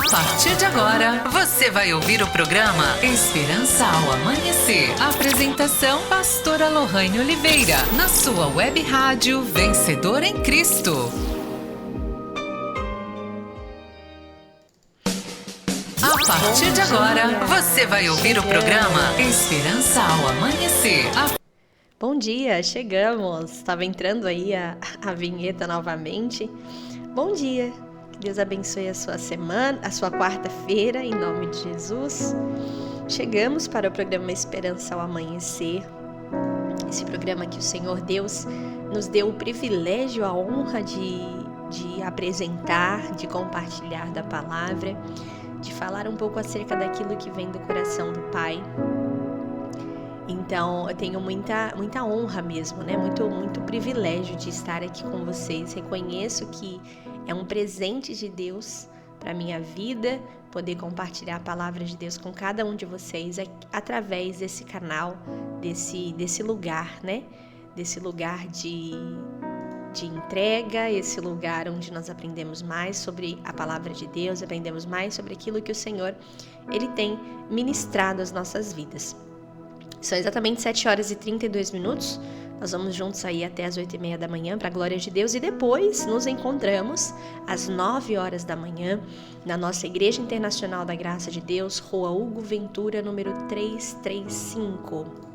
A partir de agora, você vai ouvir o programa Esperança ao Amanhecer. Apresentação, pastora Lohane Oliveira, na sua web rádio Vencedor em Cristo. A partir de agora, você vai ouvir o programa Esperança ao Amanhecer. Bom dia, chegamos. Estava entrando aí a vinheta novamente. Bom dia. Que Deus abençoe a sua semana, a sua quarta-feira, em nome de Jesus. Chegamos para o programa Esperança ao Amanhecer. Esse programa que o Senhor Deus nos deu o privilégio, a honra de apresentar, de compartilhar da palavra, de falar um pouco acerca daquilo que vem do coração do Pai. Então, eu tenho muita honra mesmo, né? Muito privilégio de estar aqui com vocês. Reconheço que é um presente de Deus para a minha vida, poder compartilhar a palavra de Deus com cada um de vocês através desse canal, desse lugar, né? Desse lugar de entrega, esse lugar onde nós aprendemos mais sobre a palavra de Deus, aprendemos mais sobre aquilo que o Senhor, Ele tem ministrado às nossas vidas. São exatamente 7h32. Nós vamos juntos aí até as 8h30 da manhã, para a glória de Deus. E depois nos encontramos às 9h da manhã, na nossa Igreja Internacional da Graça de Deus, Rua Hugo Ventura, número 335.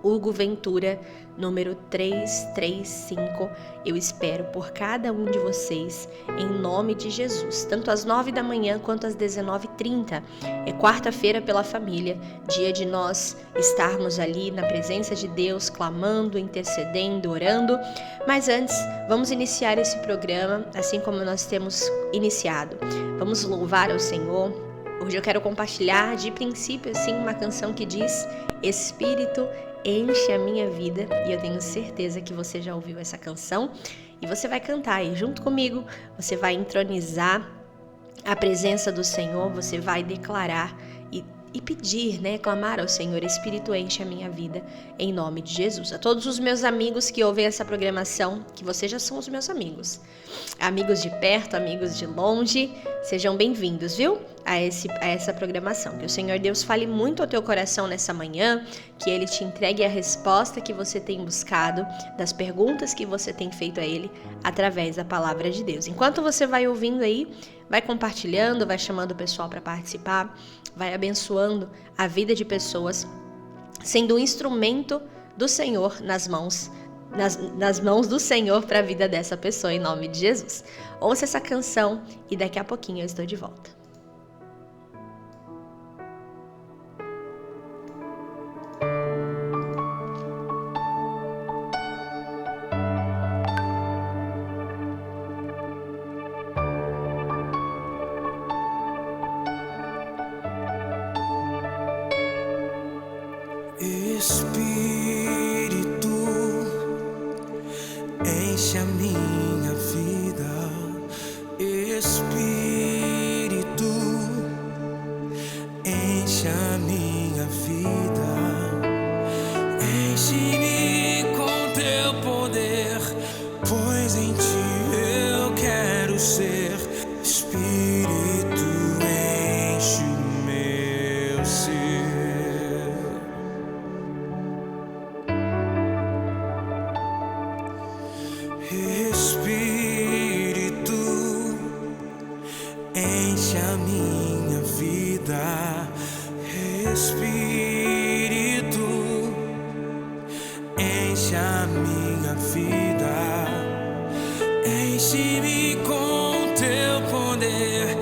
Hugo Ventura, número 335. Eu espero por cada um de vocês, em nome de Jesus, tanto às 9 da manhã quanto às 19h30. É quarta-feira pela família, dia de nós estarmos ali na presença de Deus, clamando, intercedendo, orando. Mas antes, vamos iniciar esse programa, assim como nós temos iniciado. Vamos louvar ao Senhor. Hoje eu quero compartilhar de princípio, assim, uma canção que diz: Espírito, enche a minha vida. E eu tenho certeza que você já ouviu essa canção e você vai cantar aí junto comigo. Você vai entronizar a presença do Senhor, você vai declarar e pedir, né? Clamar ao Senhor: Espírito, enche a minha vida, em nome de Jesus. A todos os meus amigos que ouvem essa programação, que vocês já são os meus amigos, amigos de perto, amigos de longe, sejam bem-vindos, viu? A essa programação. Que o Senhor Deus fale muito ao teu coração nessa manhã, que Ele te entregue a resposta que você tem buscado, das perguntas que você tem feito a Ele, através da palavra de Deus. Enquanto você vai ouvindo aí, vai compartilhando, vai chamando o pessoal para participar, vai abençoando a vida de pessoas, sendo um instrumento do Senhor nas mãos do Senhor para a vida dessa pessoa, em nome de Jesus. Ouça essa canção e daqui a pouquinho eu estou de volta. Espírito, enche a minha vida. Espírito, enche a minha vida. Enche-me com teu poder, pois em ti eu quero ser. Espírito, enche o meu ser. Espírito, enche a minha vida. Espírito, enche a minha vida. Enche-me com teu poder,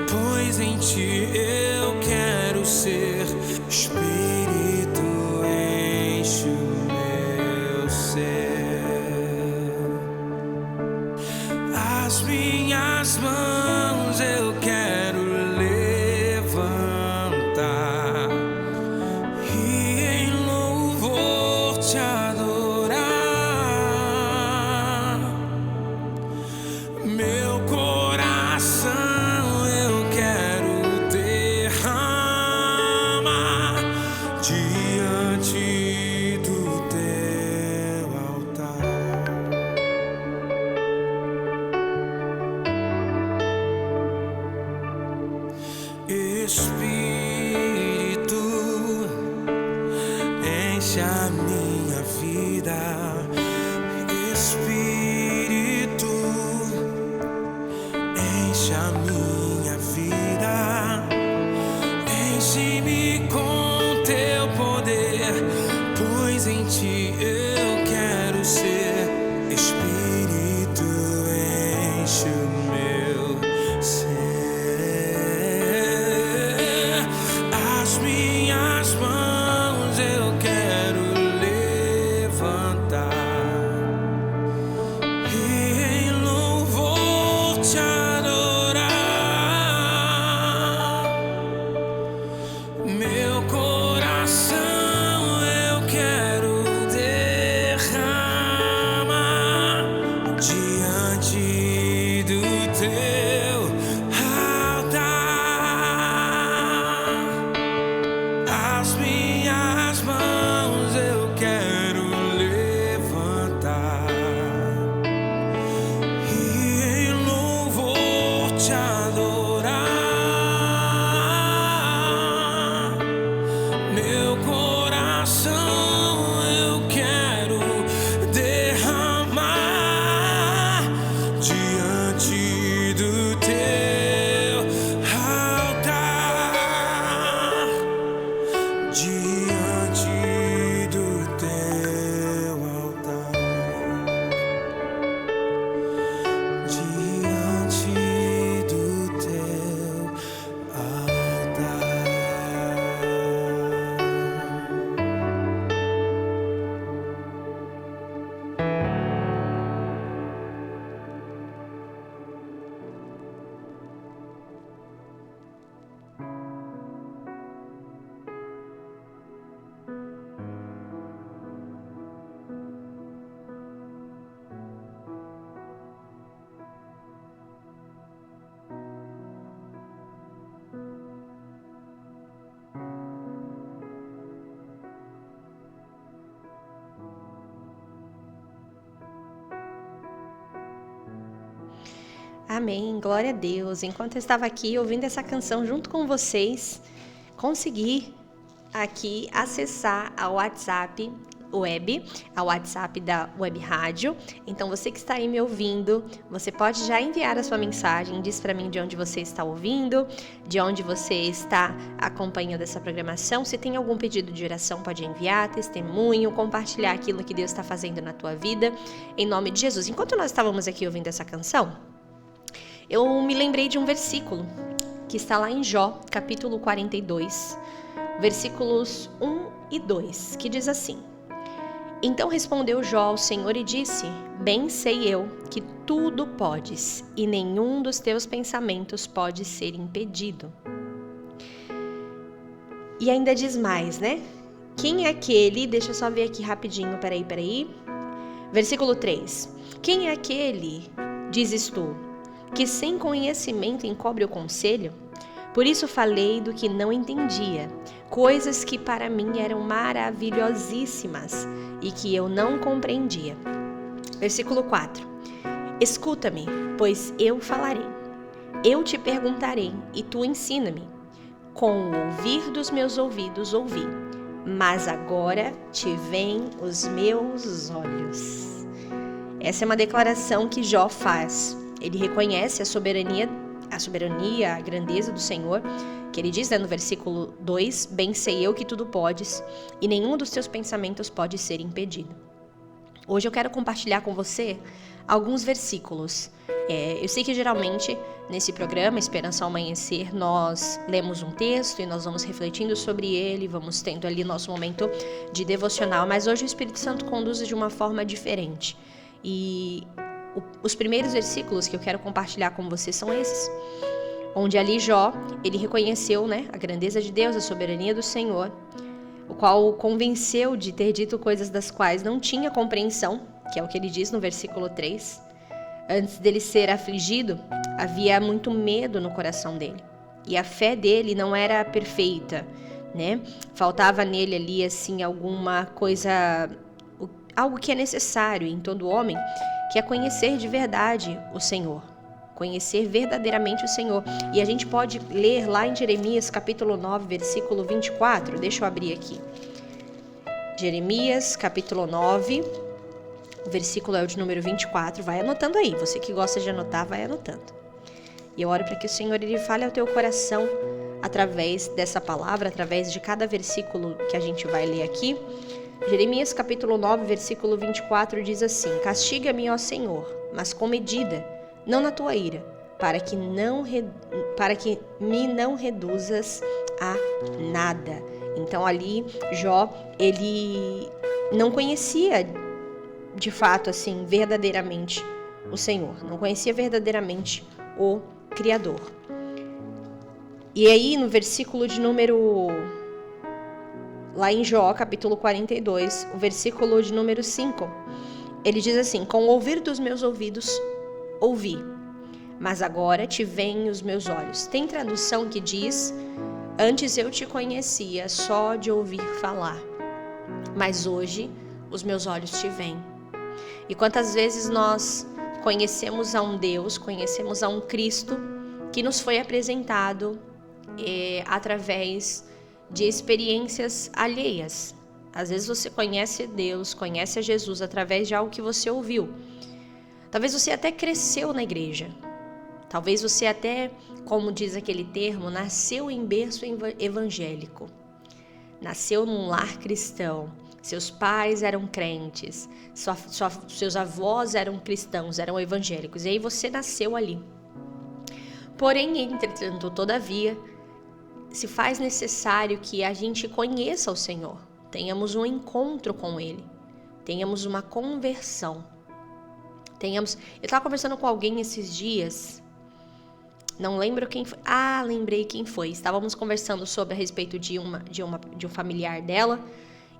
pois em ti eu quero ser. Espírito, enche o meu ser. As minhas mãos eu quero levantar e em louvor te adorar. Meu coração eu quero derramar diante do teu altar. Espírito, enche a minha vida, enche-me com teu poder, pois em ti eu quero ser. Espírito, enche o meu ser. As minhas mãos eu quero levantar e em louvor te adorar. Meu coração eu quero derramar diante do teu altar. As minhas mãos eu quero levantar e em louvor te adorar. Meu coração eu quero derramar diante do teu altar. Diante do teu altar. Diante do teu altar. Amém, glória a Deus. Enquanto eu estava aqui ouvindo essa canção junto com vocês, consegui aqui acessar a WhatsApp Web, a WhatsApp da Web Rádio. Então você que está aí me ouvindo, você pode já enviar a sua mensagem, diz para mim de onde você está ouvindo, de onde você está acompanhando essa programação. Se tem algum pedido de oração, pode enviar, testemunho, compartilhar aquilo que Deus está fazendo na tua vida, em nome de Jesus. Enquanto nós estávamos aqui ouvindo essa canção, eu me lembrei de um versículo que está lá em Jó, capítulo 42, versículos 1 e 2, que diz assim: Então respondeu Jó ao Senhor e disse: Bem sei eu que tudo podes, e nenhum dos teus pensamentos pode ser impedido. E ainda diz mais, né? Quem é aquele, deixa eu só ver aqui rapidinho, peraí. Versículo 3. Quem é aquele, dizes tu, que sem conhecimento encobre o conselho? Por isso falei do que não entendia, coisas que para mim eram maravilhosíssimas e que eu não compreendia. Versículo 4. Escuta-me, pois eu falarei. Eu te perguntarei e tu ensina-me. Com o ouvir dos meus ouvidos ouvi, mas agora te veem os meus olhos. Essa é uma declaração que Jó faz. Ele reconhece a soberania, a grandeza do Senhor, que ele diz, né, no versículo 2, bem sei eu que tudo podes, e nenhum dos teus pensamentos pode ser impedido. Hoje eu quero compartilhar com você alguns versículos. Eu sei que geralmente nesse programa, Esperança ao Amanhecer, nós lemos um texto e nós vamos refletindo sobre ele, vamos tendo ali nosso momento de devocional, mas hoje o Espírito Santo conduz de uma forma diferente. E os primeiros versículos que eu quero compartilhar com você são esses, onde ali Jó, ele reconheceu, né, a grandeza de Deus, a soberania do Senhor, o qual o convenceu de ter dito coisas das quais não tinha compreensão, que é o que ele diz no versículo 3. Antes dele ser afligido, havia muito medo no coração dele, e a fé dele não era perfeita, né? Faltava nele ali, assim, alguma coisa, algo que é necessário em todo homem, que é conhecer de verdade o Senhor, conhecer verdadeiramente o Senhor. E a gente pode ler lá em Jeremias capítulo 9, versículo 24, deixa eu abrir aqui. Jeremias capítulo 9, O versículo é o de número 24. Vai anotando aí. Você que gosta de anotar, vai anotando. E eu oro para que o Senhor ele fale ao teu coração através dessa palavra, através de cada versículo que a gente vai ler aqui. Jeremias capítulo 9, versículo 24 diz assim: Castiga-me, ó Senhor, mas com medida, não na tua ira, para que me não reduzas a nada. Então ali Jó, ele não conhecia de fato assim verdadeiramente o Senhor, não conhecia verdadeiramente o Criador. E aí no versículo de número, lá em Jó capítulo 42, o versículo de número 5, ele diz assim: Com o ouvir dos meus ouvidos ouvi, mas agora te veem os meus olhos. Tem tradução que diz: Antes eu te conhecia só de ouvir falar, mas hoje os meus olhos te veem. E quantas vezes nós conhecemos a um Deus, conhecemos a um Cristo que nos foi apresentado através de experiências alheias. Às vezes você conhece Deus, conhece a Jesus através de algo que você ouviu. Talvez você até cresceu na igreja. Talvez você até, como diz aquele termo, nasceu em berço evangélico. Nasceu num lar cristão. Seus pais eram crentes. Seus avós eram cristãos, eram evangélicos. E aí você nasceu ali. Porém, entretanto, todavia, se faz necessário que a gente conheça o Senhor. Tenhamos um encontro com Ele. Tenhamos uma conversão. Eu estava conversando com alguém esses dias. Não lembro quem foi. Ah, lembrei quem foi. Estávamos conversando sobre a respeito de um familiar dela.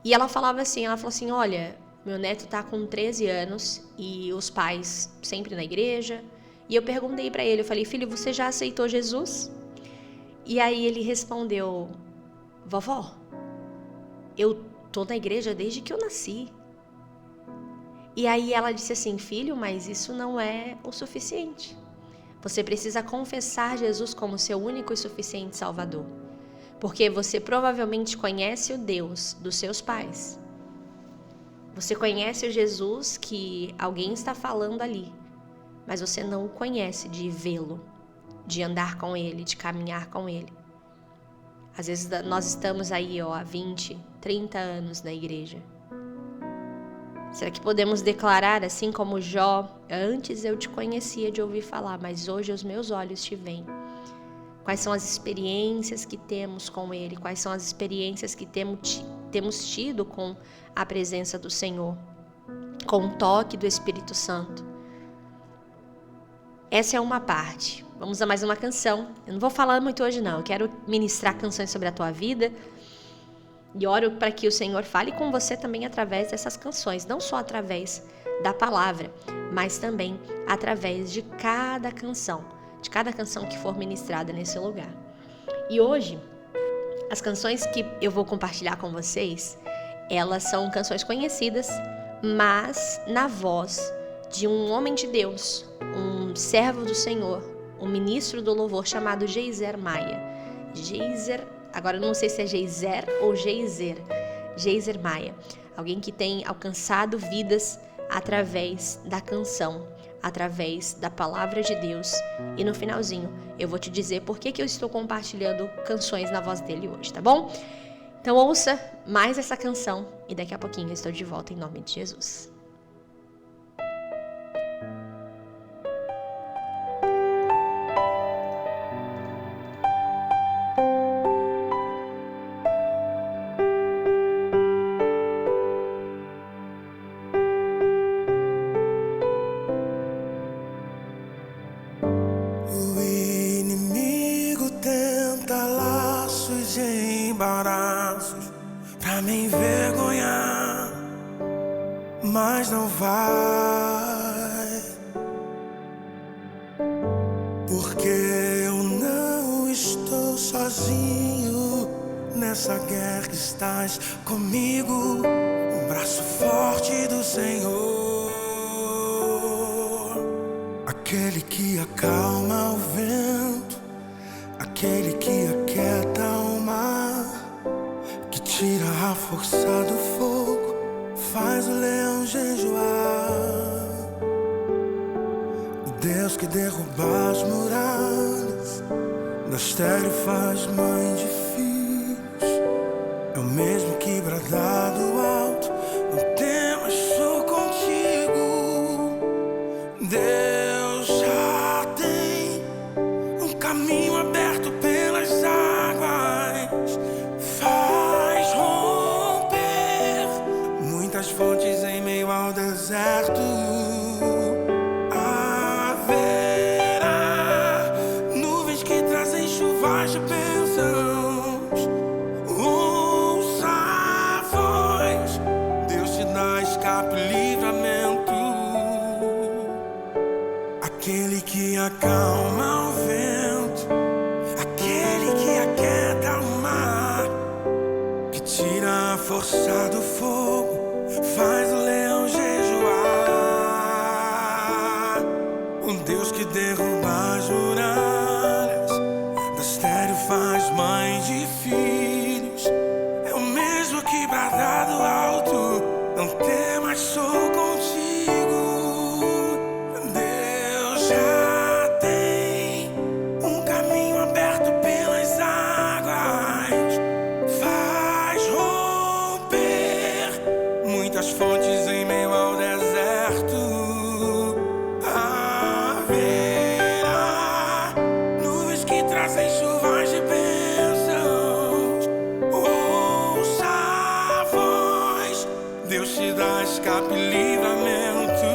E ela falou assim, olha, meu neto tá com 13 anos e os pais sempre na igreja. E eu perguntei para ele, eu falei, filho, você já aceitou Jesus? E aí ele respondeu, vovó, eu tô na igreja desde que eu nasci. E aí ela disse assim, filho, mas isso não é o suficiente. Você precisa confessar Jesus como seu único e suficiente Salvador. Porque você provavelmente conhece o Deus dos seus pais. Você conhece o Jesus que alguém está falando ali. Mas você não o conhece de vê-lo, de andar com Ele, de caminhar com Ele. Às vezes nós estamos aí há 20, 30 anos na igreja. Será que podemos declarar assim como Jó, antes eu te conhecia de ouvir falar, mas hoje os meus olhos te veem? Quais são as experiências que temos com Ele? Quais são as experiências que temos tido com a presença do Senhor? Com o toque do Espírito Santo? Essa é uma parte. Vamos a mais uma canção. Eu não vou falar muito hoje não. Eu quero ministrar canções sobre a tua vida. E oro para que o Senhor fale com você também através dessas canções. Não só através da palavra, mas também através de cada canção. De cada canção que for ministrada nesse lugar. E hoje, as canções que eu vou compartilhar com vocês, elas são canções conhecidas, mas na voz de um homem de Deus, um servo do Senhor, um ministro do louvor chamado Geiser Maia. Agora eu não sei se é Geiser ou Geiser Maia. Alguém que tem alcançado vidas através da canção, através da palavra de Deus. E no finalzinho eu vou te dizer por que eu estou compartilhando canções na voz dele hoje, tá bom? Então ouça mais essa canção e daqui a pouquinho eu estou de volta em nome de Jesus. Pra me envergonhar, mas não vai, porque eu não estou sozinho nessa guerra, que estás comigo, o braço forte do Senhor, aquele que acalma o vento, aquele que aquieta o mar, tira a força do fogo, faz o leão jejuar. Deus que derruba as muralhas, da estéril faz mãe de filhos. É o mesmo que bradar do alto, não temas, sou contigo. Deus já tem um caminho aberto pelas águas, faz romper muitas fontes em meio ao deserto. Haverá nuvens que trazem chuvas de bênçãos. Ouça a voz, Deus te dá escape e livramento. Aquele que acalma o vento, aquele que aquieta o mar, que tira a força do fogo, faz o leão jejuar. Um Deus que derruba as muralhas, da estéril faz mãe de filhos. É o mesmo que bradar do alto, não temas, sou contigo. Deus já tem um caminho aberto pelas águas, faz romper muitas fontes em meio ao deserto. Haverá nuvens que trazem chuvas de bênçãos. Ouça a voz, Deus te dá escape e livramento.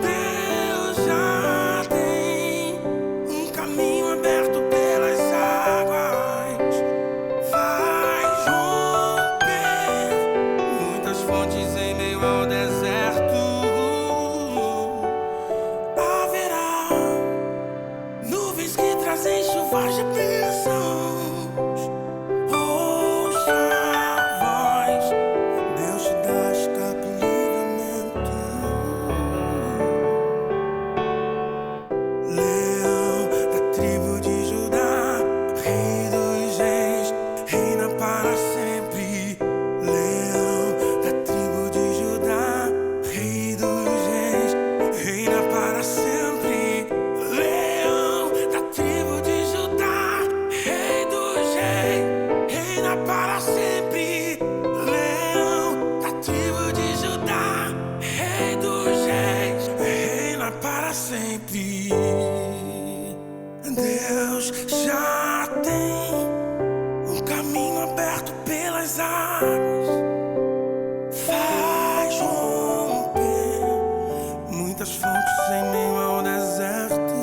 Deus já tem um caminho aberto pelas águas, faz romper muitas fontes em meio ao deserto. Haverá nuvens que trazem chuvas de bênçãos. Ouça a voz, Deus te dá escape e livramento. Leão da tribo de Judá, Rei dos reis, reina para sempre. Leão da tribo de Judá, Rei dos reis, reina para sempre. Leão da tribo de Judá, Rei dos reis, reina para sempre. Leão da tribo de Judá, Rei dos reis, reina para sempre. Deus já tem um caminho aberto pelas águas, faz romper muitas fontes em meio ao deserto.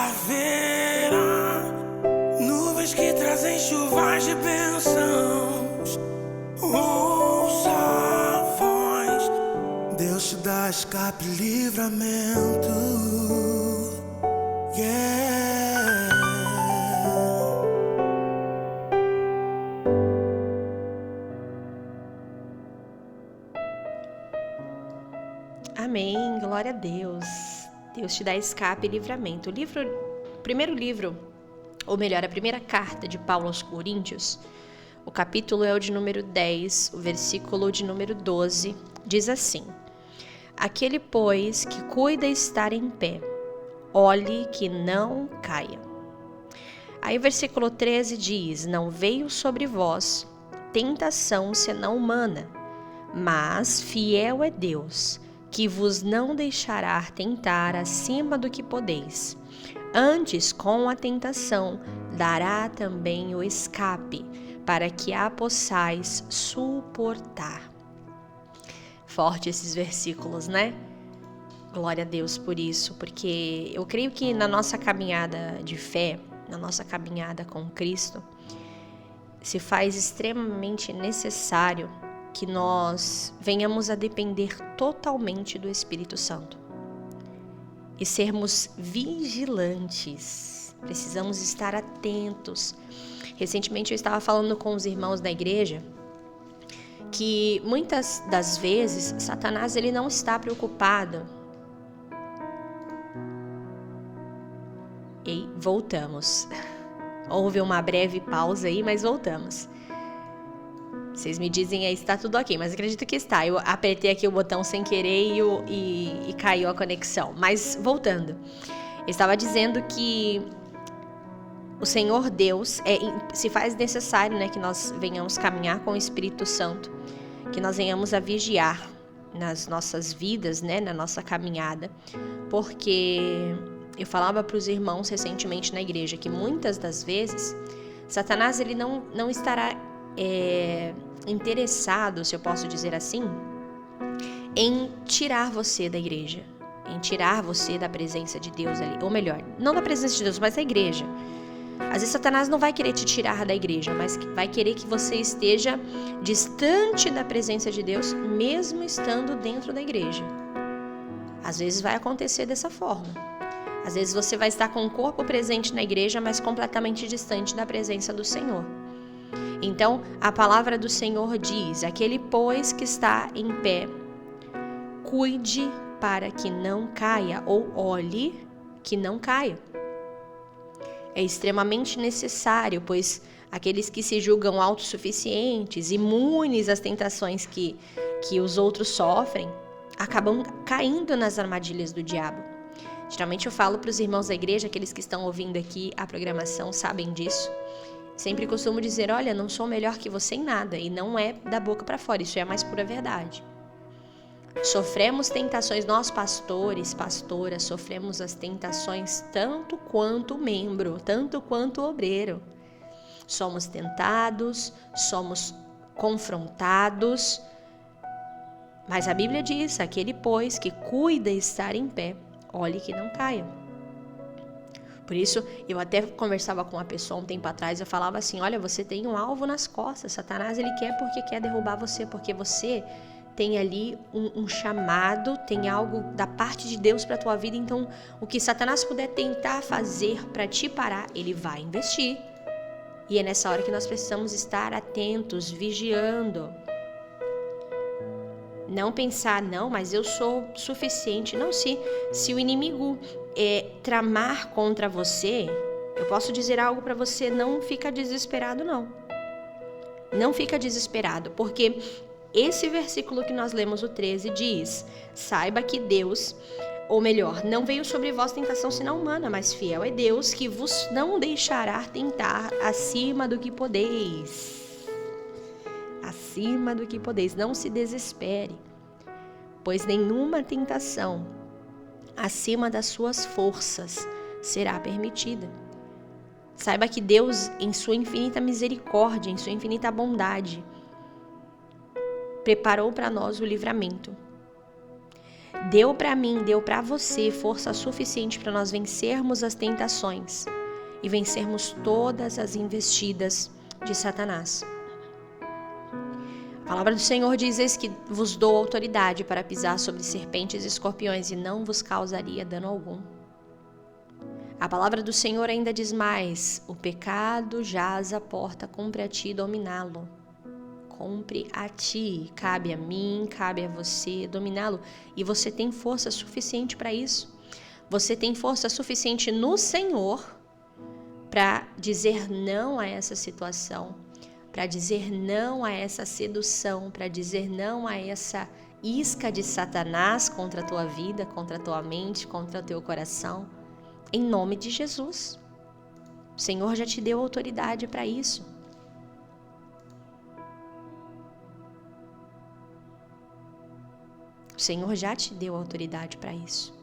Haverá nuvens que trazem chuvas de bênçãos. Ouça a voz, Deus te dá escape e livramento. Yeah. Amém, glória a Deus. Deus te dá escape e livramento. O primeiro livro, ou melhor, a primeira carta de Paulo aos Coríntios, o capítulo é o de número 10, o versículo de número 12, diz assim: Aquele, pois, que cuida estar em pé, olhe que não caia. Aí o versículo 13 diz: Não veio sobre vós tentação senão humana, mas fiel é Deus, que vos não deixará tentar acima do que podeis. Antes, com a tentação, dará também o escape, para que a possais suportar. Forte esses versículos, né? Glória a Deus por isso, porque eu creio que na nossa caminhada de fé, na nossa caminhada com Cristo, se faz extremamente necessário que nós venhamos a depender totalmente do Espírito Santo e sermos vigilantes. Precisamos estar atentos. Recentemente eu estava falando com os irmãos da igreja que muitas das vezes Satanás ele não está preocupado. E voltamos. Houve uma breve pausa aí, mas voltamos. Vocês me dizem aí se tá tudo ok, mas acredito que está. Eu apertei aqui o botão sem querer e caiu a conexão. Mas voltando, eu estava dizendo que o Senhor Deus se faz necessário, né, que nós venhamos caminhar com o Espírito Santo, que nós venhamos a vigiar nas nossas vidas, né, na nossa caminhada, porque eu falava para os irmãos recentemente na igreja que muitas das vezes Satanás ele não estará interessado, se eu posso dizer assim, em tirar você da igreja, em tirar você da presença de Deus ali, ou melhor, não da presença de Deus, mas da igreja. Às vezes Satanás não vai querer te tirar da igreja, mas vai querer que você esteja distante da presença de Deus, mesmo estando dentro da igreja. Às vezes vai acontecer dessa forma. Às vezes você vai estar com o corpo presente na igreja, mas completamente distante da presença do Senhor. Então, a palavra do Senhor diz: aquele, pois, que está em pé, cuide para que não caia, ou olhe que não caia. É extremamente necessário, pois aqueles que se julgam autossuficientes, imunes às tentações que os outros sofrem, acabam caindo nas armadilhas do diabo. Geralmente eu falo para os irmãos da igreja, aqueles que estão ouvindo aqui a programação sabem disso. Sempre costumo dizer: olha, não sou melhor que você em nada, e não é da boca para fora, isso é a mais pura verdade. Sofremos tentações, nós pastores, pastoras, sofremos as tentações tanto quanto membro, tanto quanto obreiro. Somos tentados, somos confrontados, mas a Bíblia diz: aquele, pois, que cuida estar em pé, olhe que não caia. Por isso, eu até conversava com uma pessoa um tempo atrás, eu falava assim: olha, você tem um alvo nas costas, Satanás ele quer porque quer derrubar você, porque você tem ali um chamado, tem algo da parte de Deus para a tua vida. Então, o que Satanás puder tentar fazer para te parar, ele vai investir. E é nessa hora que nós precisamos estar atentos, vigiando. Não pensar: não, mas eu sou suficiente. Não, se o inimigo tramar contra você, eu posso dizer algo para você: não fica desesperado, não. Não fica desesperado, porque esse versículo que nós lemos, o 13, diz: saiba que Deus, ou melhor, não veio sobre vós tentação senão humana, mas fiel é Deus, que vos não deixará tentar acima do que podeis. Acima do que podeis. Não se desespere, pois nenhuma tentação acima das suas forças será permitida. Saiba que Deus, em sua infinita misericórdia, em sua infinita bondade, preparou para nós o livramento. Deu para mim, deu para você força suficiente para nós vencermos as tentações e vencermos todas as investidas de Satanás. A palavra do Senhor diz: eis que vos dou autoridade para pisar sobre serpentes e escorpiões e não vos causaria dano algum. A palavra do Senhor ainda diz mais: o pecado jaz à porta, cumpre a ti dominá-lo. Cumpre a ti, cabe a mim, cabe a você dominá-lo. E você tem força suficiente para isso. Você tem força suficiente no Senhor para dizer não a essa situação, para dizer não a essa sedução, para dizer não a essa isca de Satanás contra a tua vida, contra a tua mente, contra o teu coração. Em nome de Jesus. O Senhor já te deu autoridade para isso. O Senhor já te deu autoridade para isso.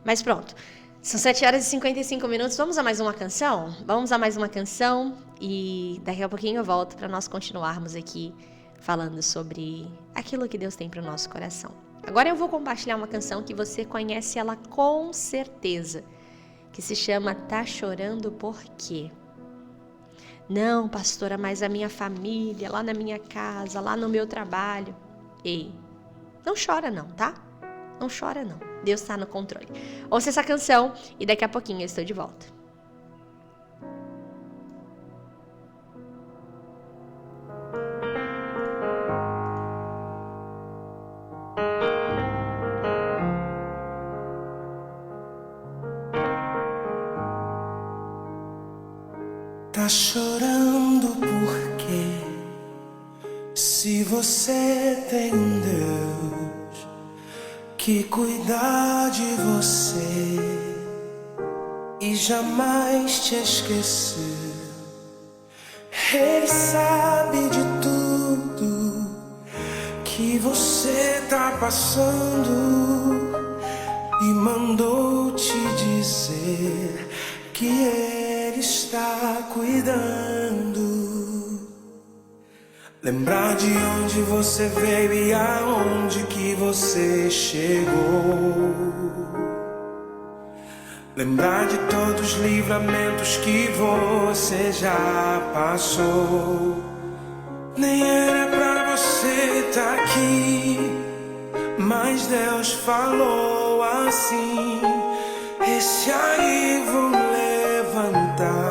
Mas pronto, são 7h55. Vamos a mais uma canção? Vamos a mais uma canção e daqui a pouquinho eu volto para nós continuarmos aqui falando sobre aquilo que Deus tem para o nosso coração. Agora eu vou compartilhar uma canção que você conhece ela com certeza, que se chama Tá Chorando Por Quê? Não, pastora, mas a minha família, lá na minha casa, lá no meu trabalho. Ei, não chora não, tá? Não chora não. Deus está no controle. Ouça essa canção e daqui a pouquinho eu estou de volta. Tá chorando por quê? você tem um Deus que cuida de você e jamais te esqueceu. Ele sabe de tudo que você tá passando e mandou te dizer que Ele está cuidando. Lembrar de onde você veio e aonde que você chegou. Lembrar de todos os livramentos que você já passou. Nem era pra você estar aqui, mas Deus falou assim: esse aí vou levantar.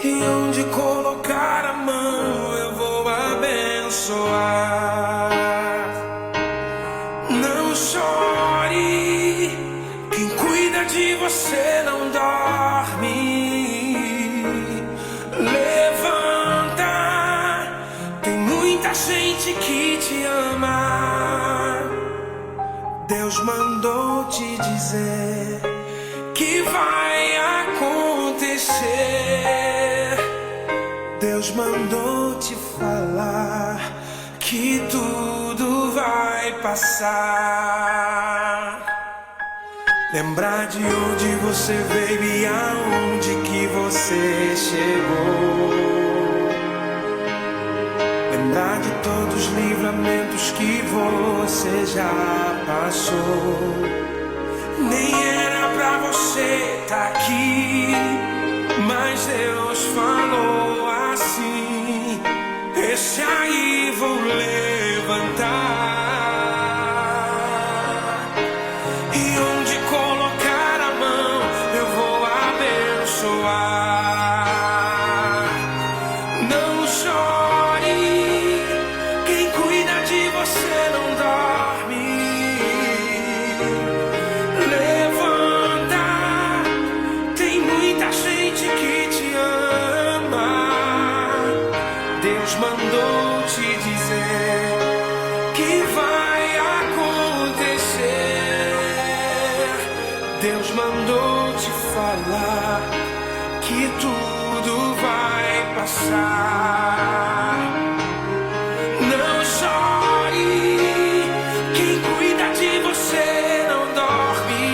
E onde colocar a mão eu vou abençoar. Não chore, quem cuida de você não dorme. Levanta, tem muita gente que te ama. Deus mandou te dizer que vai acontecer. Deus mandou te falar que tudo vai passar. Lembrar de onde você veio e aonde que você chegou. Lembrar de todos os livramentos que você já passou. Nem era pra você estar aqui, mas Deus falou assim: esse aí vou levantar. E onde colocar a mão eu vou abençoar. Não chore, quem cuida de você não dorme. Levanta, tem muita gente que te ama. Deus mandou te dizer que vai acontecer. Deus mandou te falar que tudo vai passar. Não chore, quem cuida de você não dorme.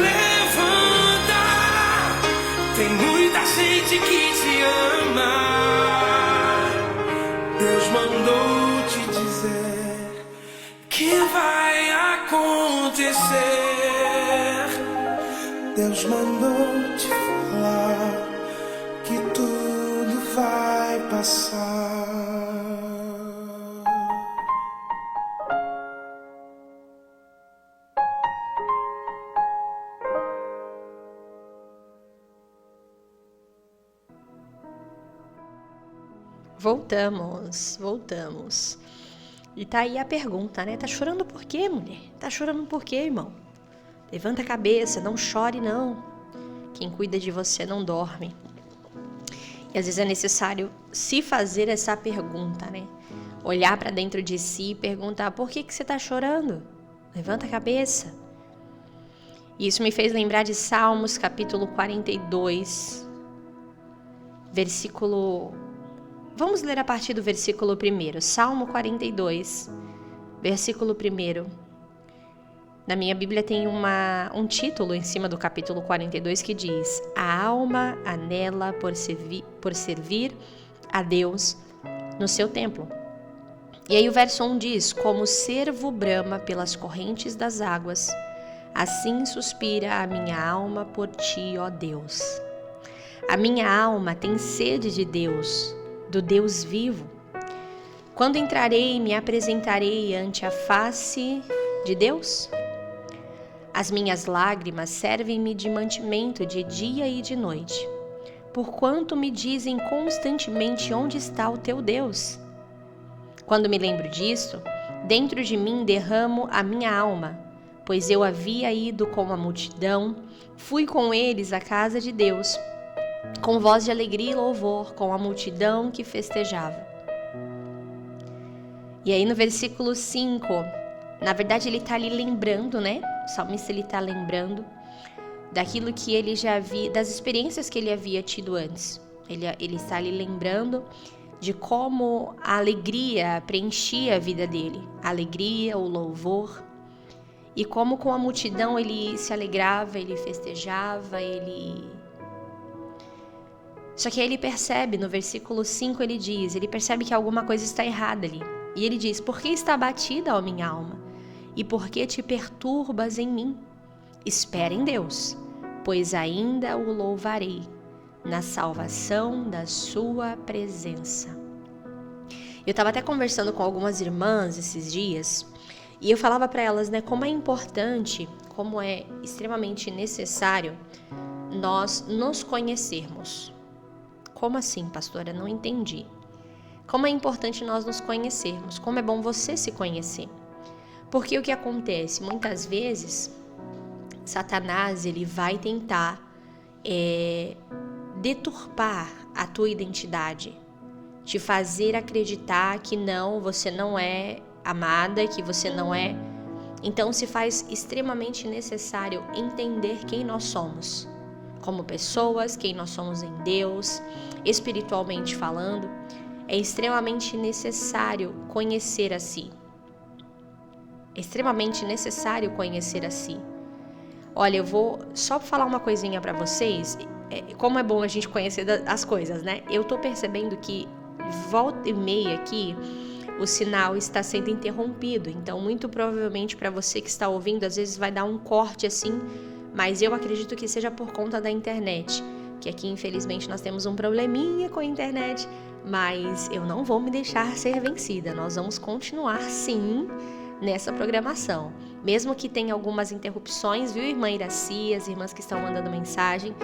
Levanta, tem muita gente que te ama. Deus mandou te dizer que vai acontecer. Deus mandou te falar que tudo vai passar. Voltamos. E tá aí a pergunta, né? Tá chorando por quê, mulher? Tá chorando por quê, irmão? Levanta a cabeça, não chore não. Quem cuida de você não dorme. E às vezes é necessário se fazer essa pergunta, né? Olhar para dentro de si e perguntar: por que você tá chorando? Levanta a cabeça. E isso me fez lembrar de Salmos capítulo 42, versículo... Vamos ler a partir do versículo 1. Salmo 42, versículo 1. Na minha Bíblia tem um título em cima do capítulo 42 que diz: a alma anela por servir a Deus no seu templo. E aí o verso 1 diz: como o cervo brama pelas correntes das águas, assim suspira a minha alma por ti, ó Deus. A minha alma tem sede de Deus, do Deus vivo. Quando entrarei e me apresentarei ante a face de Deus? As minhas lágrimas servem-me de mantimento de dia e de noite, porquanto me dizem constantemente: onde está o teu Deus? Quando me lembro disto, dentro de mim derramo a minha alma, pois eu havia ido com a multidão, fui com eles à casa de Deus, com voz de alegria e louvor, com a multidão que festejava. E aí no versículo 5, na verdade ele está ali lembrando, né? O salmista ele está lembrando daquilo que ele já havia, das experiências que ele havia tido antes. Ele está ali lembrando de como a alegria preenchia a vida dele, a alegria, o louvor, e como com a multidão ele se alegrava, ele festejava, Só que aí ele percebe, no versículo 5 ele percebe que alguma coisa está errada ali. E ele diz: por que está abatida, ó minha alma? E por que te perturbas em mim? Espera em Deus, pois ainda o louvarei na salvação da sua presença. Eu estava até conversando com algumas irmãs esses dias, e eu falava para elas, né, como é importante, como é extremamente necessário nós nos conhecermos. Como assim, pastora? Não entendi. Como é importante nós nos conhecermos, como é bom você se conhecer. Porque o que acontece? Muitas vezes, Satanás ele vai tentar deturpar a tua identidade, te fazer acreditar que não, você não é amada, que você não é. Então se faz extremamente necessário entender quem nós somos, como pessoas, quem nós somos em Deus, espiritualmente falando. É extremamente necessário conhecer a si. É extremamente necessário conhecer a si. Olha, eu vou só falar uma coisinha para vocês. Como é bom a gente conhecer as coisas, né? Eu tô percebendo que volta e meia aqui o sinal está sendo interrompido. Então, muito provavelmente para você que está ouvindo, às vezes vai dar um corte assim, mas eu acredito que seja por conta da internet. Que aqui, infelizmente, nós temos um probleminha com a internet, mas eu não vou me deixar ser vencida. Nós vamos continuar, sim, nessa programação. Mesmo que tenha algumas interrupções, viu, irmã Iraci, as irmãs que estão mandando mensagem,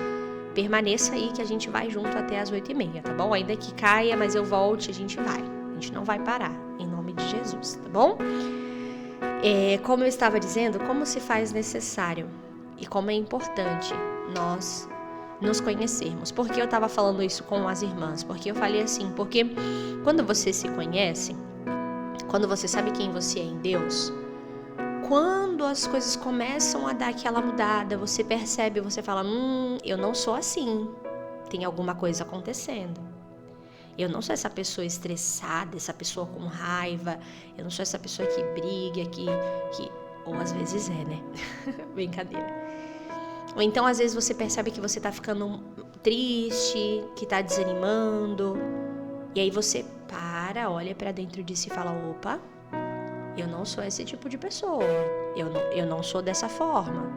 permaneça aí que a gente vai junto até as 8h30, tá bom? Ainda que caia, mas eu volte, a gente vai. A gente não vai parar, em nome de Jesus, tá bom? Como eu estava dizendo, como se faz necessário e como é importante nós nos conhecermos. Por que eu estava falando isso com as irmãs? Porque eu falei assim, porque quando você se conhece, quando você sabe quem você é em Deus, quando as coisas começam a dar aquela mudada, você percebe, você fala, eu não sou assim, tem alguma coisa acontecendo. Eu não sou essa pessoa estressada, essa pessoa com raiva, eu não sou essa pessoa que briga, que ou às vezes né? Brincadeira. Ou então, às vezes, você percebe que você tá ficando triste, que tá desanimando. E aí você olha pra dentro de si e fala, opa, eu não sou esse tipo de pessoa. Eu não sou dessa forma.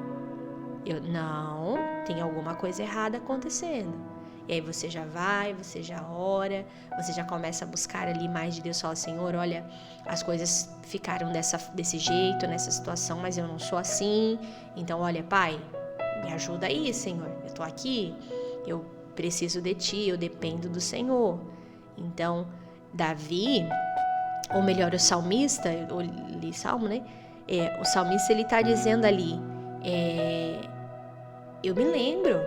Tem alguma coisa errada acontecendo. E aí você já vai, você já ora, você já começa a buscar ali mais de Deus. Fala, Senhor, olha, as coisas ficaram desse jeito, nessa situação, mas eu não sou assim. Então, olha, Pai, me ajuda aí, Senhor. Eu tô aqui, eu preciso de Ti, eu dependo do Senhor. Então, Davi, ou melhor, o salmista, eu li Salmo, né? O salmista, ele tá dizendo ali, eu me lembro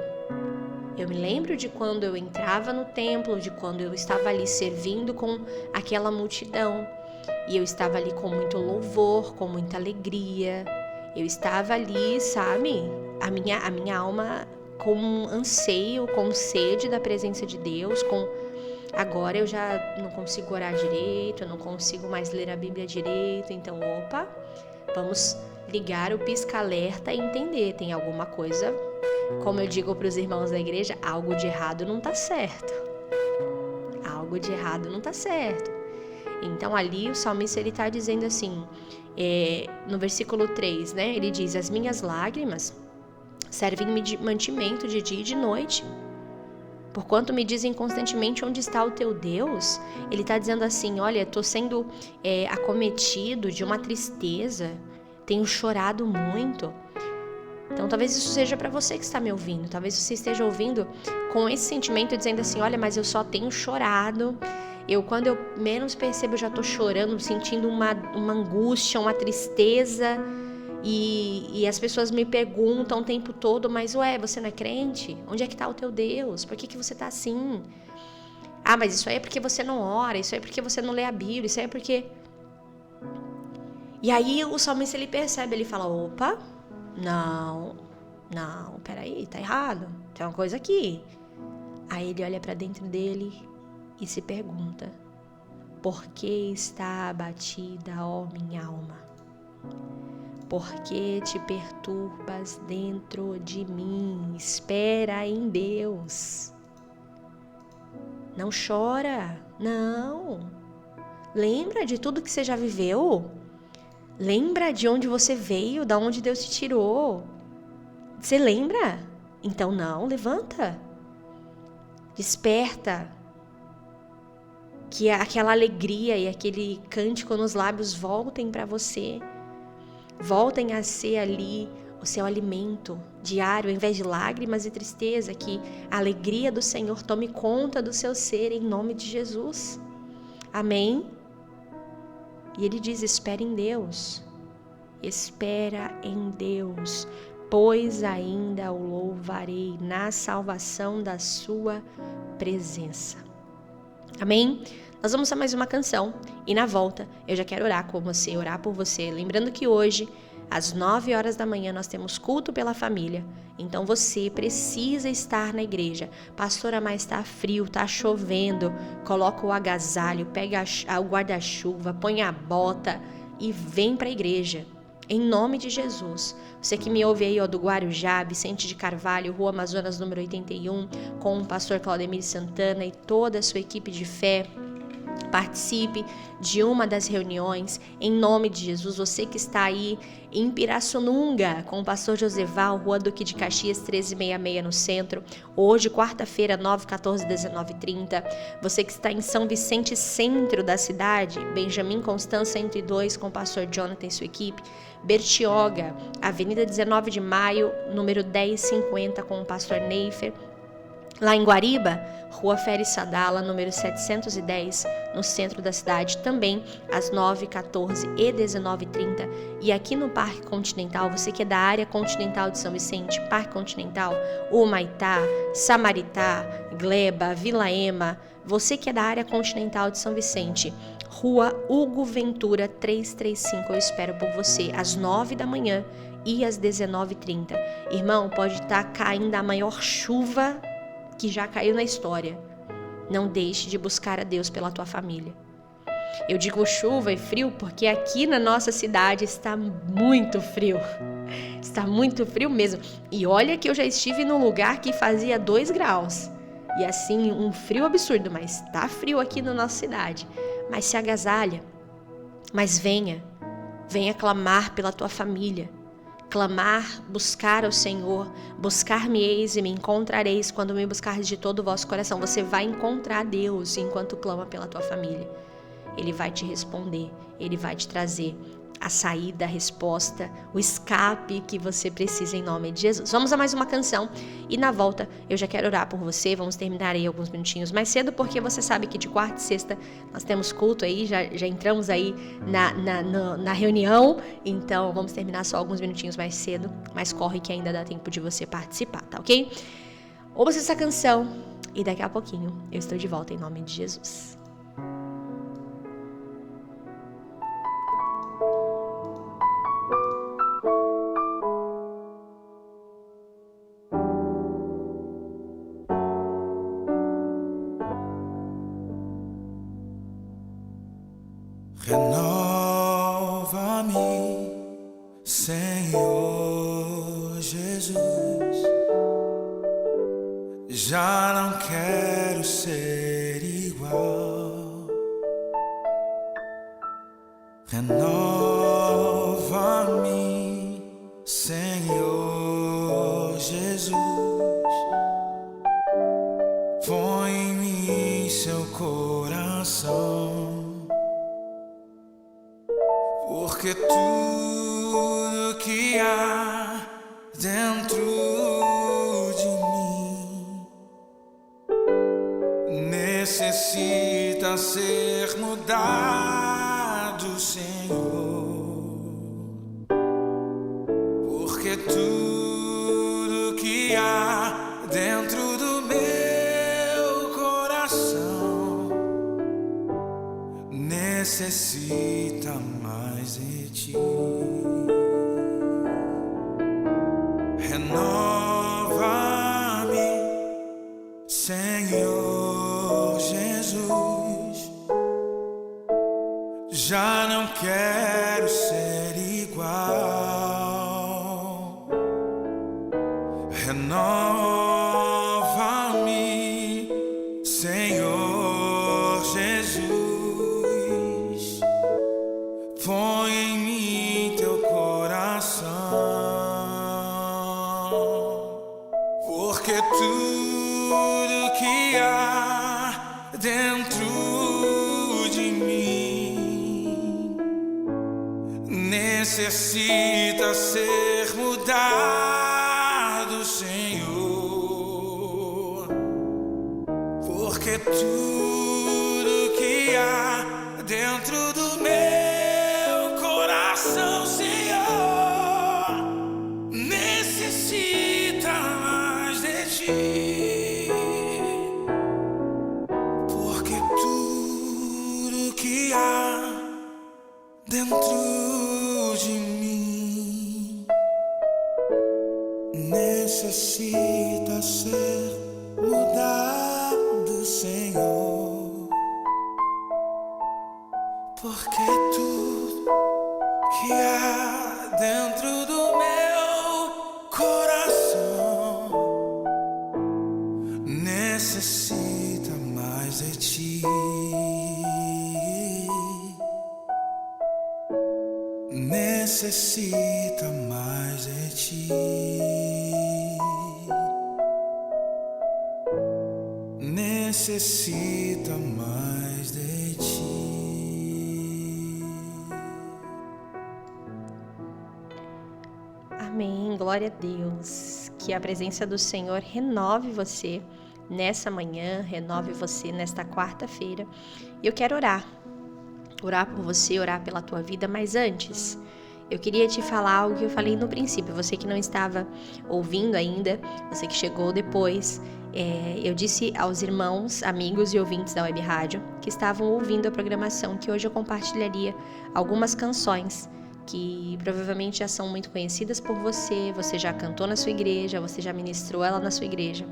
de quando eu entrava no templo, de quando eu estava ali servindo com aquela multidão. E eu estava ali com muito louvor, com muita alegria. Eu estava ali, sabe? A minha alma com anseio, com sede da presença de Deus, agora eu já não consigo orar direito, eu não consigo mais ler a Bíblia direito, então, vamos ligar o pisca-alerta e entender, tem alguma coisa, como eu digo para os irmãos da igreja, algo de errado não está certo. Algo de errado não está certo. Então, ali o salmista ele está dizendo assim, no versículo 3, né? Ele diz, as minhas lágrimas servem-me de mantimento de dia e de noite. Porquanto me dizem constantemente onde está o teu Deus. Ele está dizendo assim, olha, estou sendo acometido de uma tristeza, tenho chorado muito. Então talvez isso seja para você que está me ouvindo, talvez você esteja ouvindo com esse sentimento dizendo assim, olha, mas eu só tenho chorado, quando eu menos percebo eu já estou chorando, sentindo uma angústia, uma tristeza. E as pessoas me perguntam o tempo todo, mas você não é crente? Onde é que está o teu Deus? Por que você está assim? Ah, mas isso aí é porque você não ora, isso aí é porque você não lê a Bíblia, isso aí é porque... E aí o salmista, ele percebe, ele fala, opa, não, peraí, tá errado, tem uma coisa aqui. Aí ele olha para dentro dele e se pergunta, por que está abatida, ó minha alma? Por que te perturbas dentro de mim? Espera em Deus. Não chora, não. Lembra de tudo que você já viveu? Lembra de onde você veio, de onde Deus te tirou? Você lembra? Então não, levanta. Desperta. Que aquela alegria e aquele cântico nos lábios voltem para você. Voltem a ser ali o seu alimento diário, ao invés de lágrimas e tristeza, que a alegria do Senhor tome conta do seu ser, em nome de Jesus. Amém? E ele diz, espera em Deus, pois ainda o louvarei na salvação da sua presença. Amém? Nós vamos a mais uma canção e na volta eu já quero orar com você, orar por você. Lembrando que hoje, às 9 horas da manhã, nós temos culto pela família. Então você precisa estar na igreja. Pastora, mas está frio, está chovendo. Coloca o agasalho, pega o guarda-chuva, põe a bota e vem para a igreja. Em nome de Jesus. Você que me ouve aí do Guarujá, Vicente de Carvalho, Rua Amazonas número 81, com o pastor Claudemir Santana e toda a sua equipe de fé. Participe de uma das reuniões, em nome de Jesus. Você que está aí em Pirassununga, com o pastor Joseval, Rua Duque de Caxias 1366 no centro, hoje, quarta-feira, 9h14, 19h30. Você que está em São Vicente, centro da cidade, Benjamin Constant 102, com o pastor Jonathan e sua equipe. Bertioga, Avenida 19 de Maio, número 1050, com o pastor Neifer. Lá em Guariba, Rua Férez Sadala, número 710, no centro da cidade, também às 9h14 e 19h30. E aqui no Parque Continental, você que é da área continental de São Vicente, Parque Continental, Humaitá, Samaritá, Gleba, Vila Ema, você que é da área continental de São Vicente, Rua Hugo Ventura 335, eu espero por você, às 9 da manhã e às 19h30. Irmão, pode estar caindo a maior chuva que já caiu na história. Não deixe de buscar a Deus pela tua família. Eu digo chuva e frio porque aqui na nossa cidade está muito frio. Está muito frio mesmo. E olha que eu já estive num lugar que fazia 2 graus. E assim, um frio absurdo, mas está frio aqui na nossa cidade. Mas se agasalha. Mas venha clamar pela tua família. Clamar, buscar ao Senhor, buscar-me-eis e me encontrareis quando me buscares de todo o vosso coração. Você vai encontrar Deus enquanto clama pela tua família. Ele vai te responder, Ele vai te trazer a saída, a resposta, o escape que você precisa em nome de Jesus. Vamos a mais uma canção e na volta eu já quero orar por você. Vamos terminar aí alguns minutinhos mais cedo, porque você sabe que de quarta e sexta nós temos culto aí, já entramos aí na reunião, então vamos terminar só alguns minutinhos mais cedo, mas corre que ainda dá tempo de você participar, tá ok? Ouça essa canção e daqui a pouquinho eu estou de volta em nome de Jesus. Renova-me, Senhor Jesus. Já não quero ser igual. Renova-me, Senhor Jesus. Põe em mim seu coração. Porque tudo que há dentro de mim necessita ser mudado, Senhor. tudo que há dentro do meu coração necessita mais de ti. Renova-me, Senhor Jesus. Já não quero ser igual. Renova-me, Senhor Jesus. Põe em mim teu coração, porque tudo que há dentro de mim necessita ser mudado, Senhor, porque tudo que há dentro do meu coração, Senhor, necessita mais de ti, porque tudo que há dentro de mim necessita ser mudado, Senhor, porque tudo que há dentro do meu coração necessita mais de ti. Necessita mais de ti. Necessita mais de ti. Amém, glória a Deus. Que a presença do Senhor renove você nessa manhã, renove você nesta quarta-feira. E eu quero orar por você, orar pela tua vida, mas antes eu queria te falar algo que eu falei no princípio. Você que não estava ouvindo ainda, você que chegou depois, eu disse aos irmãos, amigos e ouvintes da Web Rádio que estavam ouvindo a programação que hoje eu compartilharia algumas canções que provavelmente já são muito conhecidas por você, você já cantou na sua igreja, você já ministrou ela na sua igreja.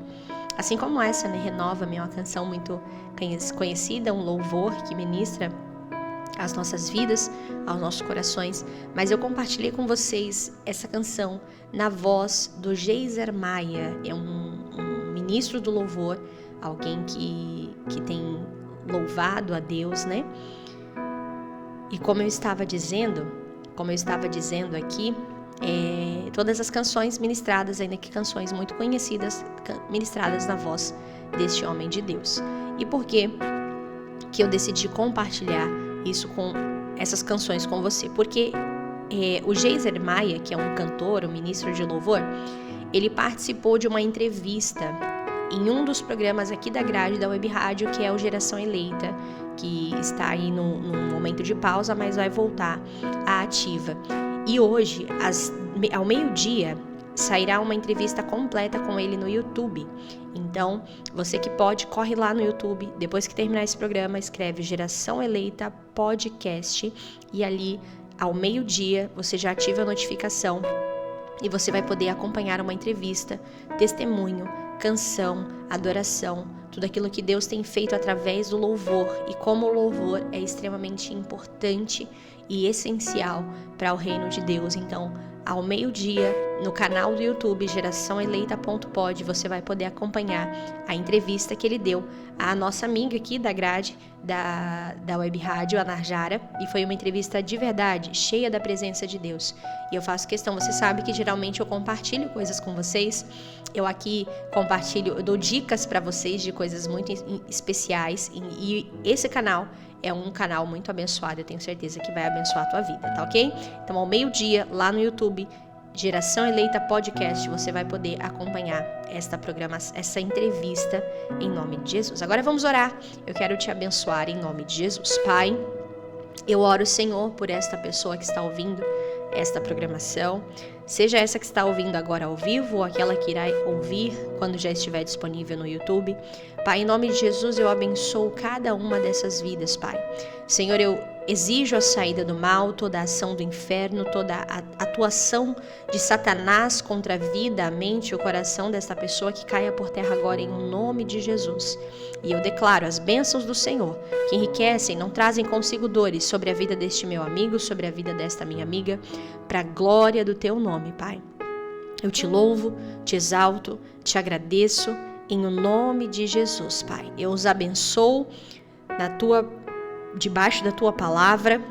Assim como essa, né, Renova-me, é uma canção muito conhecida, um louvor que ministra às nossas vidas, aos nossos corações, mas eu compartilhei com vocês essa canção na voz do Geiser Maia, é um ministro do louvor, alguém que tem louvado a Deus, né? E como eu estava dizendo aqui, todas as canções ministradas, ainda que canções muito conhecidas, ministradas na voz deste homem de Deus. E por que eu decidi compartilhar isso com essas canções com você? Porque o Geiser Maia, que é um cantor, um ministro de louvor, ele participou de uma entrevista em um dos programas aqui da grade da Web Rádio, que é o Geração Eleita, que está aí num momento de pausa, mas vai voltar à ativa. E hoje, ao meio-dia, sairá uma entrevista completa com ele no YouTube. Então, você que pode, corre lá no YouTube, depois que terminar esse programa, escreve Geração Eleita Podcast e ali, ao meio-dia, você já ativa a notificação e você vai poder acompanhar uma entrevista, testemunho, canção, adoração, tudo aquilo que Deus tem feito através do louvor e como o louvor é extremamente importante e essencial para o reino de Deus. Então, ao meio-dia, no canal do YouTube geraçãoeleita.pod, você vai poder acompanhar a entrevista que ele deu à nossa amiga aqui da grade da Web Rádio, a Narjara, e foi uma entrevista de verdade, cheia da presença de Deus. E eu faço questão, você sabe que geralmente eu compartilho coisas com vocês, eu aqui eu dou dicas para vocês de coisas muito especiais, e esse canal é um canal muito abençoado, eu tenho certeza que vai abençoar a tua vida, tá ok? Então, ao meio-dia, lá no YouTube, Geração Eleita Podcast, você vai poder acompanhar essa entrevista em nome de Jesus. Agora vamos orar. Eu quero te abençoar em nome de Jesus. Pai, eu oro, Senhor, por esta pessoa que está ouvindo esta programação. seja essa que está ouvindo agora ao vivo ou aquela que irá ouvir quando já estiver disponível no YouTube. Pai, em nome de Jesus, eu abençoo cada uma dessas vidas, Pai. Senhor, eu exijo a saída do mal, toda a ação do inferno, toda a atuação de Satanás contra a vida, a mente e o coração desta pessoa que caia por terra agora em nome de Jesus. E eu declaro as bênçãos do Senhor, que enriquecem, não trazem consigo dores sobre a vida deste meu amigo, sobre a vida desta minha amiga, para a glória do teu nome, Pai. Eu te louvo, te exalto, te agradeço em o nome de Jesus, Pai. Eu os abençoo debaixo da tua palavra,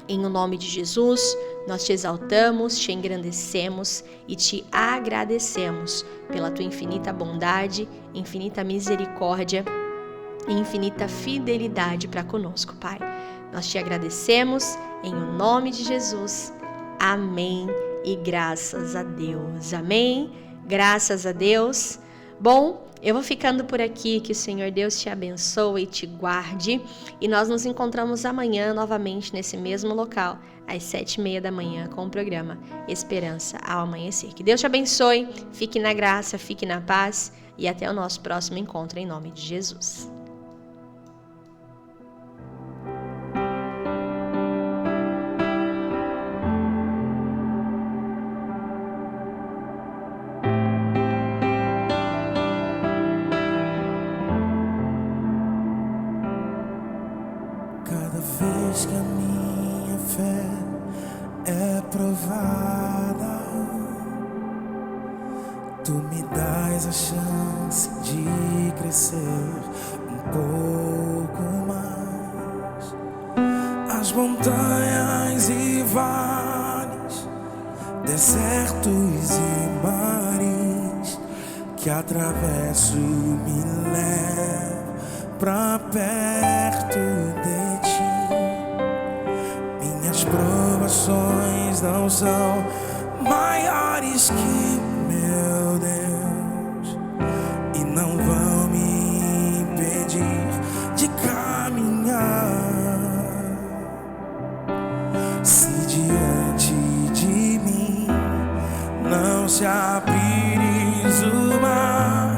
em o nome de Jesus. Nós te exaltamos, te engrandecemos e te agradecemos pela tua infinita bondade, infinita misericórdia e infinita fidelidade para conosco, Pai. Nós te agradecemos em o nome de Jesus. Amém e graças a Deus. Amém, graças a Deus. Bom, eu vou ficando por aqui, que o Senhor Deus te abençoe e te guarde, e nós nos encontramos amanhã novamente nesse mesmo local, às 7h30 da manhã, com o programa Esperança ao Amanhecer. Que Deus te abençoe, fique na graça, fique na paz, e até o nosso próximo encontro, em nome de Jesus. Cada vez que a minha fé é provada, tu me dás a chance de crescer um pouco mais. As montanhas e vales, desertos e mares que atravesso me levam pra perto de ti. Minhas provações não são maiores que meu Deus e não vão me impedir de caminhar. Se diante de mim não se abrires o mar,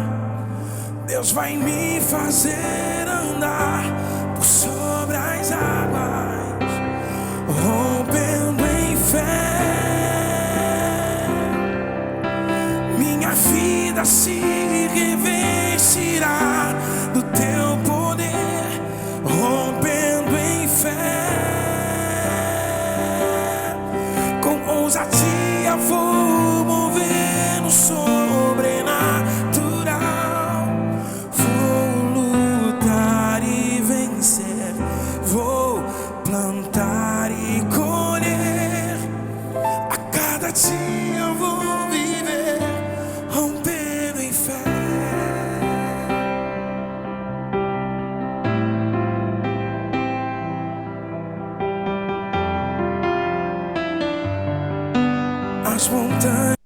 Deus vai me fazer andar por sobre as águas, rompendo em fé. Minha vida se revestirá do teu poder, rompendo em fé. Com ousadia vou mover no sobrenatural, vou lutar e vencer, vou plantar e colher. A cada dia eu vou viver rompendo em fé. As montanhas